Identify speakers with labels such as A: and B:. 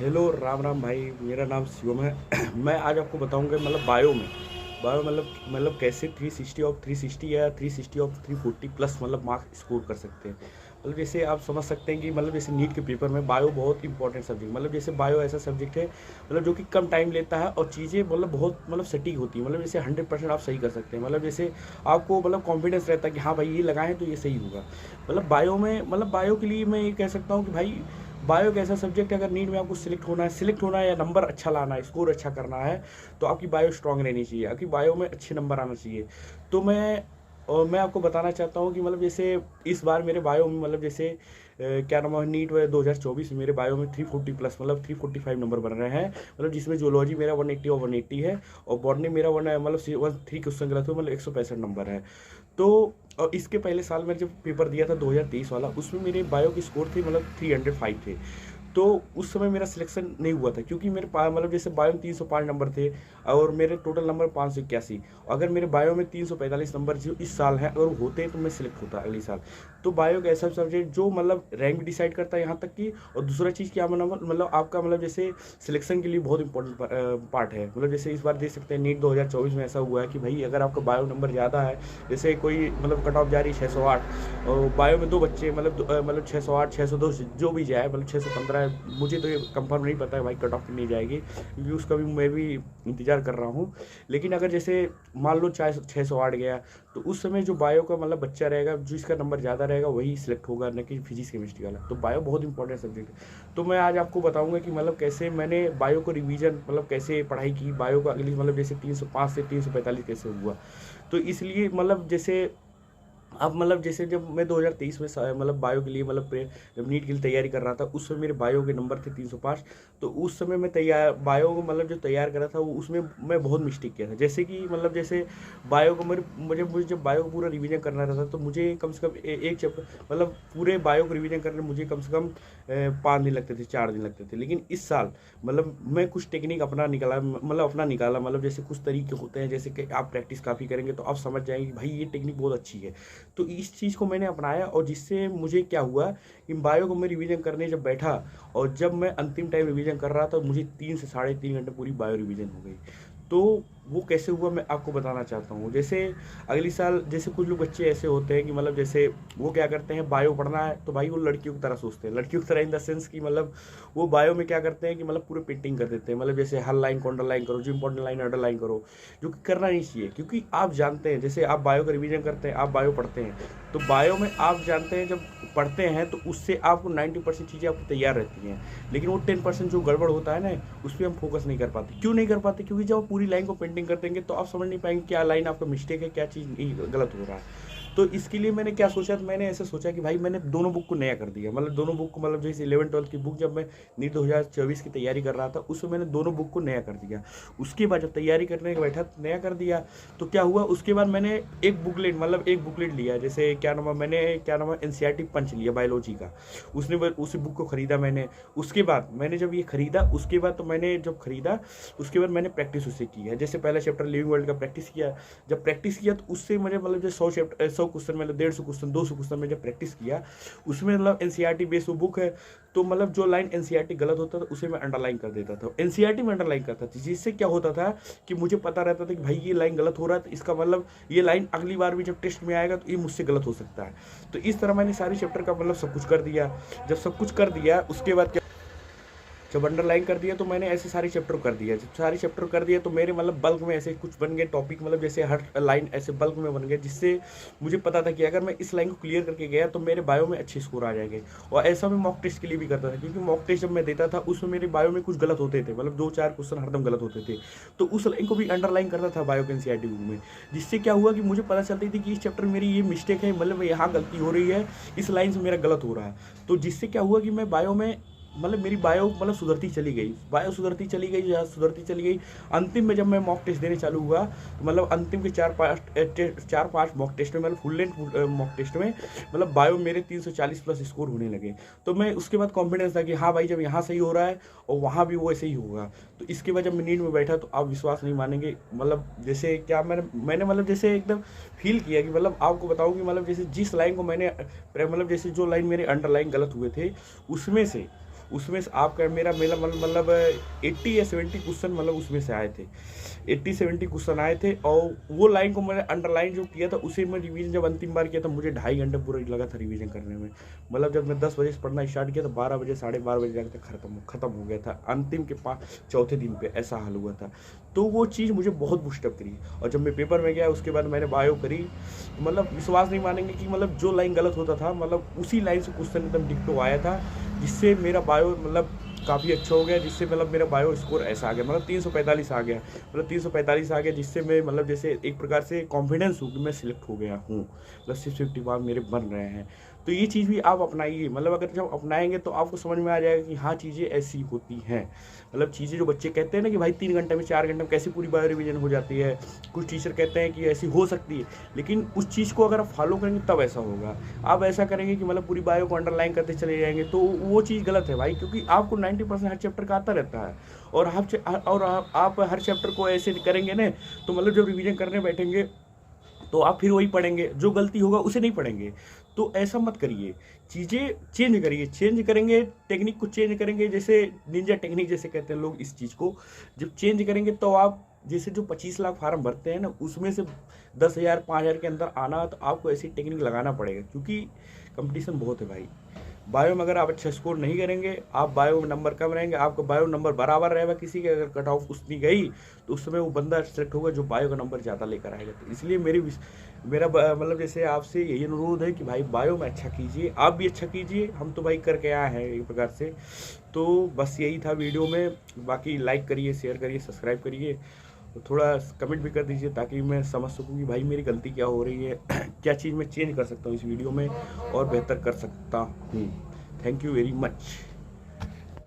A: Hello Ram Ram भाई, मेरा नाम शिवम है। मैं आज आपको बताऊंगा मतलब बायो मतलब कैसे 360 ऑफ 360 या 360 ऑफ 340 प्लस मतलब मार्क्स स्कोर कर सकते हैं। मतलब जैसे आप समझ सकते हैं कि मतलब जैसे नीट के पेपर में बायो बहुत इंपॉर्टेंट सब्जेक्ट, मतलब जैसे बायो ऐसा सब्जेक्ट है मतलब जो कि कम टाइम लेता है और चीज़ें मतलब बहुत मतलब सटीक होती है। मतलब जैसे 100% आप सही कर सकते हैं। मतलब जैसे आपको मतलब कॉन्फिडेंस रहता है कि हाँ भाई ये लगाएं तो ये सही होगा। मतलब बायो के लिए मैं ये कह सकता हूँ कि भाई बायो एक ऐसा सब्जेक्ट है, अगर नीट में आपको सिलेक्ट होना है या नंबर अच्छा लाना है, स्कोर अच्छा करना है, तो आपकी बायो स्ट्रांग रहनी चाहिए, आपकी बायो में अच्छे नंबर आना चाहिए। तो मैं आपको बताना चाहता हूँ कि मतलब जैसे इस बार मेरे बायो में मतलब जैसे क्या नाम है, नीट में 2024 में मेरे बायो में 340 प्लस मतलब 345 नंबर बन रहे हैं। मतलब जिसमें जूलॉजी मेरा 180 और 180 है, और बॉटनी मेरा वन मतलब 3 क्वेश्चन गलत हुए, मतलब 165 नंबर है। तो और इसके पहले साल मैंने जब पेपर दिया था 2023 वाला, उसमें मेरे बायो की स्कोर थे मतलब 305 थे। तो उस समय मेरा सिलेक्शन नहीं हुआ था क्योंकि मेरे पास मतलब जैसे बायो में 305 नंबर थे और मेरे टोटल नंबर 581। अगर मेरे बायो में 345 नंबर जो इस साल है अगर वो होते तो मैं सिलेक्ट होता अगले साल। तो बायो एक ऐसा सब्जेक्ट जो मतलब रैंक डिसाइड करता है यहाँ तक कि, और दूसरा चीज़ क्या मतलब आपका मतलब जैसे सिलेक्शन के लिए बहुत इंपॉर्टेंट पार्ट है। मतलब जैसे इस बार देख सकते हैं नीट 2024 में ऐसा हुआ है कि भाई अगर आपका बायो नंबर ज़्यादा है, जैसे कोई मतलब कट ऑफ जा रही है 608 और बायो में दो बच्चे मतलब 608 602 जो भी जाए, मतलब 615 है, मुझे तो ये कंफर्म नहीं पता है भाई कट ऑफ कितनी जाएगी क्योंकि उसका भी मैं भी इंतजार कर रहा हूँ। लेकिन अगर जैसे मान लो चाहे 608 गया, तो उस समय जो बायो का मतलब बच्चा रहेगा जिसका नंबर ज़्यादा रहेगा वही सिलेक्ट होगा, न कि फिजिक्स केमिस्ट्री वाला। तो बायो बहुत इंपॉर्टेंट सब्जेक्ट है। तो मैं आज आपको बताऊंगा कि मतलब कैसे मैंने बायो को रिवीजन मतलब कैसे पढ़ाई की, बायो का अगली मतलब जैसे 305 से 345 कैसे हुआ। तो इसलिए मतलब जैसे अब मतलब जैसे जब मैं 2023 में मतलब बायो के लिए मतलब जब नीट के लिए तैयारी कर रहा था, उस समय मेरे बायो के नंबर थे 305। तो उस समय मैं तैयार बायो को मतलब जो तैयार करा था वो उसमें मैं बहुत मिस्टेक किया था। जैसे कि मतलब जैसे बायो को मुझे जब बायो को पूरा रिवीजन करना रहता तो मुझे कम से कम एक चैप्टर मतलब पूरे बायो को रिवीजन करने में मुझे कम से कम 5 दिन लगते थे, 4 दिन लगते थे। लेकिन इस साल मतलब मैं कुछ टेक्निक अपना निकाला मतलब जैसे कुछ तरीके होते हैं, जैसे कि आप प्रैक्टिस काफ़ी करेंगे तो आप समझ जाएंगे कि भाई ये टेक्निक बहुत अच्छी है। तो इस चीज़ को मैंने अपनाया और जिससे मुझे क्या हुआ कि बायो को मैं रिवीजन करने जब बैठा और जब मैं अंतिम टाइम रिवीजन कर रहा था, मुझे 3 से 3.5 घंटे पूरी बायो रिवीजन हो गई। तो वो कैसे हुआ मैं आपको बताना चाहता हूँ। जैसे अगली साल जैसे कुछ लोग बच्चे ऐसे होते हैं कि मतलब जैसे वो क्या करते हैं, बायो पढ़ना है तो भाई वो लड़कियों की तरह सोचते हैं, लड़कियों की तरह इन द सेंस कि मतलब वो बायो में क्या करते हैं कि मतलब पूरे पेंटिंग कर देते हैं। मतलब जैसे हर लाइन को अंडरलाइन करो, जो इंपॉर्टेंट लाइन अंडरलाइन करो, जो कि करना नहीं चाहिए। क्योंकि आप जानते हैं जैसे आप बायो का रिवीजन करते हैं, आप बायो पढ़ते हैं, तो बायो में आप जानते हैं जब पढ़ते हैं तो उससे आपको 90% चीज़ें आपकी तैयार रहती हैं। लेकिन वो 10% जो गड़बड़ होता है ना, उस पर हम फोकस नहीं कर पाते। क्यों नहीं कर पाते? क्योंकि जब आप पूरी लाइन को पेंटिंग कर देंगे तो आप समझ नहीं पाएंगे क्या लाइन आपका मिस्टेक है, क्या चीज़ गलत हो रहा है। तो इसके लिए मैंने क्या सोचा, तो मैंने ऐसे सोचा कि भाई मैंने दोनों बुक को नया कर दिया। मतलब दोनों बुक को मतलब जैसे 11 12 की बुक जब मैं नीट 2024 की तैयारी कर रहा था उसमें मैंने दोनों बुक को नया कर दिया। उसके बाद जब तैयारी करने के बैठा नया कर दिया, तो क्या हुआ उसके बाद मैंने एक बुकलेट लिया, जैसे क्या नाम है, मैंने क्या नाम है एनसीईआरटी पंच लिया बायोलॉजी का। उस बुक को खरीदा मैंने। उसके बाद मैंने जब ये खरीदा, उसके बाद तो मैंने जब खरीदा उसके बाद मैंने प्रैक्टिस उससे की है। जैसे पहला चैप्टर लिविंग वर्ल्ड का प्रैक्टिस किया। जब प्रैक्टिस किया तो उससे मुझे मतलब जो 100 क्वेश्चन मतलब 150 क्वेश्चन 200 क्वेश्चन में जब प्रैक्टिस किया, उसमें मतलब एनसीईआरटी बेस्ड वो बुक है। तो मतलब जो लाइन एनसीईआरटी गलत होता था उसे मैं अंडरलाइन कर देता था, एनसीईआरटी में अंडरलाइन करता था, जिससे क्या होता था कि मुझे पता रहता था कि भाई ये लाइन गलत हो रहा है, तो इसका मतलब ये लाइन अगली बार भी जब टेस्ट में आएगा तो ये मुझसे गलत हो सकता है। तो इस तरह मैंने सारी चैप्टर का मतलब सब कुछ कर दिया। जब सब कुछ कर दिया उसके बाद जब अंडरलाइन कर दिया तो मैंने ऐसे सारे चैप्टर कर दिया। जब सारे चैप्टर कर दिए तो मेरे मतलब बल्क में ऐसे कुछ बन गए टॉपिक, मतलब जैसे हर लाइन ऐसे बल्क में बन गए, जिससे मुझे पता था कि अगर मैं इस लाइन को क्लियर करके गया तो मेरे बायो में अच्छे स्कोर आ जाएंगे। और ऐसा मैं मॉक टेस्ट के लिए भी करता था, क्योंकि मॉक टेस्ट जब मैं देता था उसमें मेरे बायो में कुछ गलत होते थे, मतलब 2 4 क्वेश्चन हरदम गलत होते थे। तो उस लाइन को भी अंडरलाइन करता था बायो के एनसीईआरटी बुक में, जिससे क्या हुआ कि मुझे पता चलती थी कि इस चैप्टर में मेरी ये मिस्टेक है, मतलब यहाँ गलती हो रही है, इस लाइन से मेरा गलत हो रहा है। तो जिससे क्या हुआ कि मैं बायो में मतलब मेरी बायो मतलब सुधरती चली गई, बायो सुधरती चली गई, जहाँ सुधरती चली गई। अंतिम में जब मैं मॉक टेस्ट देने चालू हुआ तो मतलब अंतिम के 4 5 मॉक टेस्ट में मतलब फुल लेंथ मॉक टेस्ट में मतलब बायो मेरे 340 प्लस स्कोर होने लगे। तो मैं उसके बाद कॉन्फिडेंस था कि हाँ भाई जब यहाँ सही हो रहा है और वहाँ भी वो ऐसे ही होगा। तो इसके बाद जब मैं नीट में बैठा तो आप विश्वास नहीं मानेंगे, मतलब जैसे क्या मैंने मतलब जैसे एकदम फील किया कि मतलब आपको बताऊँ कि मतलब जैसे जिस लाइन को मैंने मतलब जैसे जो लाइन मेरे अंडरलाइन गलत हुए थे उसमें से उसमें से आपका मेरा मेरा मतलब 80 या 70 क्वेश्चन मतलब उसमें से आए थे, 80-70 क्वेश्चन आए थे। और वो लाइन को मैंने अंडरलाइन जो किया था उसे मैं रिवीजन जब अंतिम बार किया था मुझे 2.5 घंटे पूरा लगा था रिवीजन करने में। मतलब जब मैं 10 बजे से पढ़ना स्टार्ट किया तो 12 बजे 12:30 बजे जाकर खत्म हो गया था अंतिम के चौथे दिन पे, ऐसा हाल हुआ था। तो वो चीज़ मुझे बहुत बूस्टअप करी। और जब मैं पेपर में गया उसके बाद मैंने बायो करी, मतलब विश्वास नहीं मानेंगे कि मतलब जो लाइन गलत होता था मतलब उसी लाइन से क्वेश्चन एकदम डिक्टो आया था, जिससे मेरा बायो मतलब काफ़ी अच्छा हो गया, जिससे मतलब मेरा बायो स्कोर ऐसा आ गया, मतलब 345 आ गया, मतलब 345 आ गया, जिससे मैं मतलब जैसे एक प्रकार से कॉन्फिडेंस हूँ कि मैं सिलेक्ट हो गया हूँ, मतलब 650 मार्क मेरे बन रहे हैं। तो ये चीज़ भी आप अपनाइए, मतलब अगर जब अपनाएंगे तो आपको समझ में आ जाएगा कि हाँ चीज़ें ऐसी होती हैं। मतलब चीज़ें जो बच्चे कहते हैं ना कि भाई 3 घंटे में 4 घंटे में कैसे पूरी बायो रिवीजन हो जाती है, कुछ टीचर कहते हैं कि ऐसी हो सकती है, लेकिन उस चीज़ को अगर आप फॉलो करेंगे तब ऐसा होगा। आप ऐसा करेंगे कि मतलब पूरी बायो को अंडरलाइन करते चले जाएंगे तो वो चीज़ गलत है भाई, क्योंकि आपको 90% हर चैप्टर का आता रहता है। और आप हर चैप्टर को ऐसे करेंगे ना तो मतलब जब रिवीजन करने बैठेंगे तो आप फिर वही पढ़ेंगे, जो गलती होगा उसे नहीं पढ़ेंगे। तो ऐसा मत करिए, चीज़ें चेंज करिए, चेंज करेंगे टेक्निक को, चेंज करेंगे जैसे निंजा टेक्निक जैसे कहते हैं लोग इस चीज़ को, जब चेंज करेंगे तो आप जैसे जो 25 लाख फार्म भरते हैं ना उसमें से 10,000 5,000 के अंदर आना, तो आपको ऐसी टेक्निक लगाना पड़ेगा, क्योंकि कंपटीशन बहुत है भाई। बायो में अगर आप अच्छा स्कोर नहीं करेंगे, आप बायो में नंबर कम रहेंगे, आपका बायो नंबर बराबर रहेगा किसी के, अगर कट ऑफ उतनी गई तो उस समय वो बंदा सेलेक्ट होगा जो बायो का नंबर ज़्यादा लेकर आएगा। तो इसलिए मेरा मतलब जैसे आपसे यही अनुरोध है कि भाई बायो में अच्छा कीजिए, आप भी अच्छा कीजिए, हम तो भाई करके आए हैं एक प्रकार से। तो बस यही था वीडियो में, बाकी लाइक करिए, शेयर करिए, सब्सक्राइब करिए, तो थोड़ा कमेंट भी कर दीजिए ताकि मैं समझ सकूं कि भाई मेरी गलती क्या हो रही है क्या चीज़ मैं चेंज कर सकता हूँ इस वीडियो में और बेहतर कर सकता हूँ। Thank you very much.